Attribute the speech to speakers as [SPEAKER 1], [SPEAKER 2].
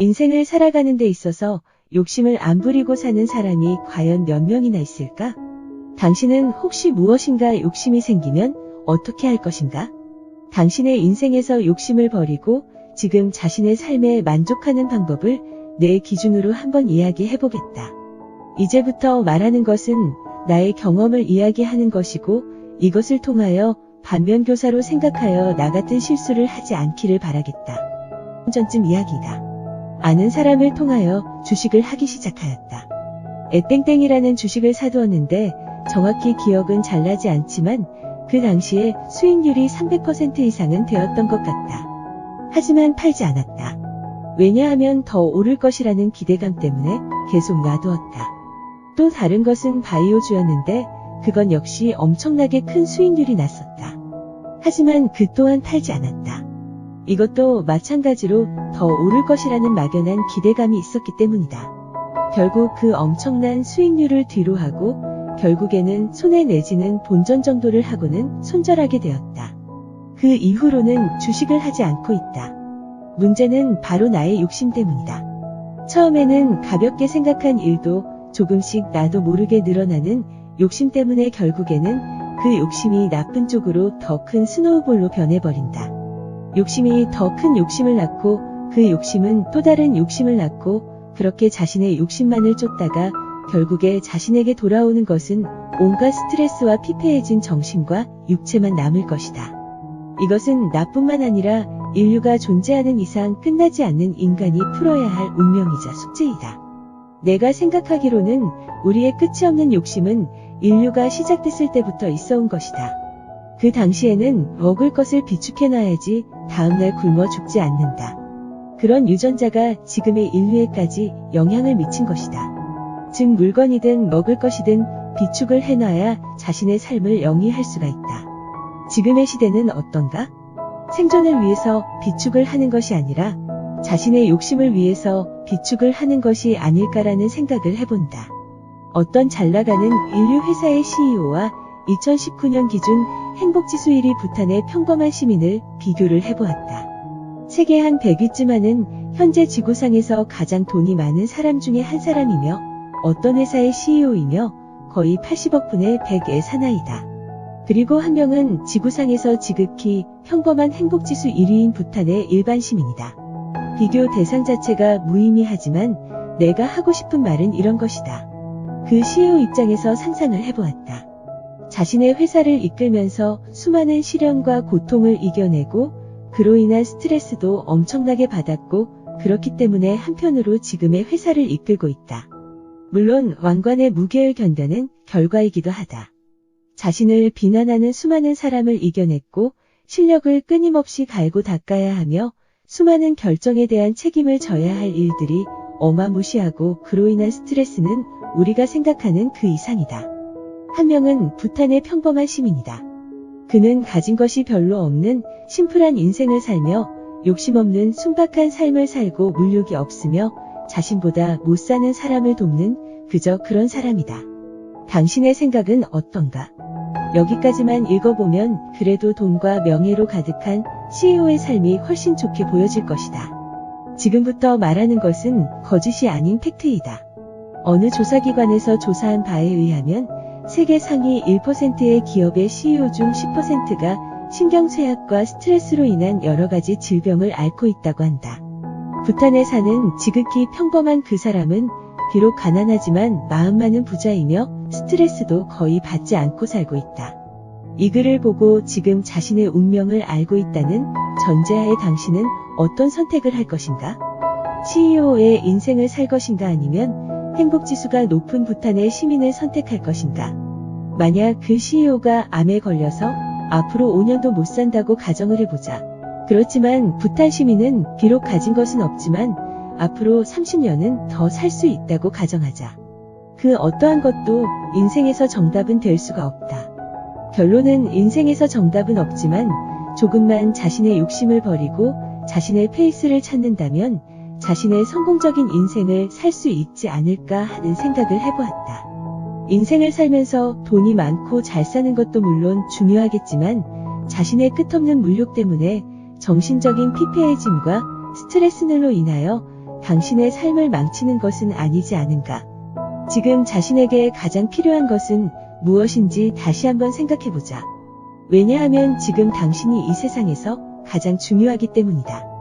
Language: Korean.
[SPEAKER 1] 인생을 살아가는 데 있어서 욕심을 안 부리고 사는 사람이 과연 몇 명이나 있을까? 당신은 혹시 무엇인가 욕심이 생기면 어떻게 할 것인가? 당신의 인생에서 욕심을 버리고 지금 자신의 삶에 만족하는 방법을 내 기준으로 한번 이야기해보겠다. 이제부터 말하는 것은 나의 경험을 이야기하는 것이고 이것을 통하여 반면교사로 생각하여 나 같은 실수를 하지 않기를 바라겠다. 전쯤 이야기다. 아는 사람을 통하여 주식을 하기 시작하였다. 에땡땡이라는 주식을 사두었는데 정확히 기억은 잘 나지 않지만 그 당시에 수익률이 300% 이상은 되었던 것 같다. 하지만 팔지 않았다. 왜냐하면 더 오를 것이라는 기대감 때문에 계속 놔두었다. 또 다른 것은 바이오주였는데 그건 역시 엄청나게 큰 수익률이 났었다. 하지만 그 또한 팔지 않았다. 이것도 마찬가지로 더 오를 것이라는 막연한 기대감이 있었기 때문이다. 결국 그 엄청난 수익률을 뒤로하고 결국에는 손해 내지는 본전 정도를 하고는 손절하게 되었다. 그 이후로는 주식을 하지 않고 있다. 문제는 바로 나의 욕심 때문이다. 처음에는 가볍게 생각한 일도 조금씩 나도 모르게 늘어나는 욕심 때문에 결국에는 그 욕심이 나쁜 쪽으로 더 큰 스노우볼로 변해버린다. 욕심이 더 큰 욕심을 낳고 그 욕심은 또 다른 욕심을 낳고 그렇게 자신의 욕심만을 쫓다가 결국에 자신에게 돌아오는 것은 온갖 스트레스와 피폐해진 정신과 육체만 남을 것이다. 이것은 나뿐만 아니라 인류가 존재하는 이상 끝나지 않는 인간이 풀어야 할 운명이자 숙제이다. 내가 생각하기로는 우리의 끝이 없는 욕심은 인류가 시작됐을 때부터 있어온 것이다. 그 당시에는 먹을 것을 비축해놔야지 다음날 굶어 죽지 않는다. 그런 유전자가 지금의 인류에까지 영향을 미친 것이다. 즉 물건이든 먹을 것이든 비축을 해놔야 자신의 삶을 영위할 수가 있다. 지금의 시대는 어떤가? 생존을 위해서 비축을 하는 것이 아니라 자신의 욕심을 위해서 비축을 하는 것이 아닐까라는 생각을 해본다. 어떤 잘나가는 인류 회사의 CEO와 2019년 기준 행복지수 1위 부탄의 평범한 시민을 비교를 해보았다. 세계 한 100위쯤 하는 현재 지구상에서 가장 돈이 많은 사람 중에 한 사람이며 어떤 회사의 CEO이며 거의 80억 분의 100의 사나이다. 그리고 한 명은 지구상에서 지극히 평범한 행복지수 1위인 부탄의 일반 시민이다. 비교 대상 자체가 무의미하지만 내가 하고 싶은 말은 이런 것이다. 그 CEO 입장에서 상상을 해보았다. 자신의 회사를 이끌면서 수많은 시련과 고통을 이겨내고 그로 인한 스트레스도 엄청나게 받았고 그렇기 때문에 한편으로 지금의 회사를 이끌고 있다. 물론 왕관의 무게를 견뎌낸 결과이기도 하다. 자신을 비난하는 수많은 사람을 이겨냈고 실력을 끊임없이 갈고 닦아야 하며 수많은 결정에 대한 책임을 져야 할 일들이 어마무시하고 그로 인한 스트레스는 우리가 생각하는 그 이상이다. 한 명은 부탄의 평범한 시민이다. 그는 가진 것이 별로 없는 심플한 인생을 살며 욕심 없는 순박한 삶을 살고 물욕이 없으며 자신보다 못 사는 사람을 돕는 그저 그런 사람이다. 당신의 생각은 어떤가? 여기까지만 읽어보면 그래도 돈과 명예로 가득한 CEO의 삶이 훨씬 좋게 보여질 것이다. 지금부터 말하는 것은 거짓이 아닌 팩트이다. 어느 조사기관에서 조사한 바에 의하면 세계 상위 1%의 기업의 CEO 중 10%가 신경쇠약과 스트레스로 인한 여러 가지 질병을 앓고 있다고 한다. 부탄에 사는 지극히 평범한 그 사람은 비록 가난하지만 마음만은 부자이며 스트레스도 거의 받지 않고 살고 있다. 이 글을 보고 지금 자신의 운명을 알고 있다는 전제하에 당신은 어떤 선택을 할 것인가? CEO의 인생을 살 것인가 아니면 행복지수가 높은 부탄의 시민을 선택할 것인가? 만약 그 CEO가 암에 걸려서 앞으로 5년도 못 산다고 가정을 해보자. 그렇지만 부탄 시민은 비록 가진 것은 없지만 앞으로 30년은 더 살 수 있다고 가정하자. 그 어떠한 것도 인생에서 정답은 될 수가 없다. 결론은 인생에서 정답은 없지만 조금만 자신의 욕심을 버리고 자신의 페이스를 찾는다면 자신의 성공적인 인생을 살 수 있지 않을까 하는 생각을 해보았다. 인생을 살면서 돈이 많고 잘 사는 것도 물론 중요하겠지만 자신의 끝없는 물욕 때문에 정신적인 피폐해짐과 스트레스로 인하여 당신의 삶을 망치는 것은 아니지 않은가? 지금 자신에게 가장 필요한 것은 무엇인지 다시 한번 생각해보자. 왜냐하면 지금 당신이 이 세상에서 가장 중요하기 때문이다.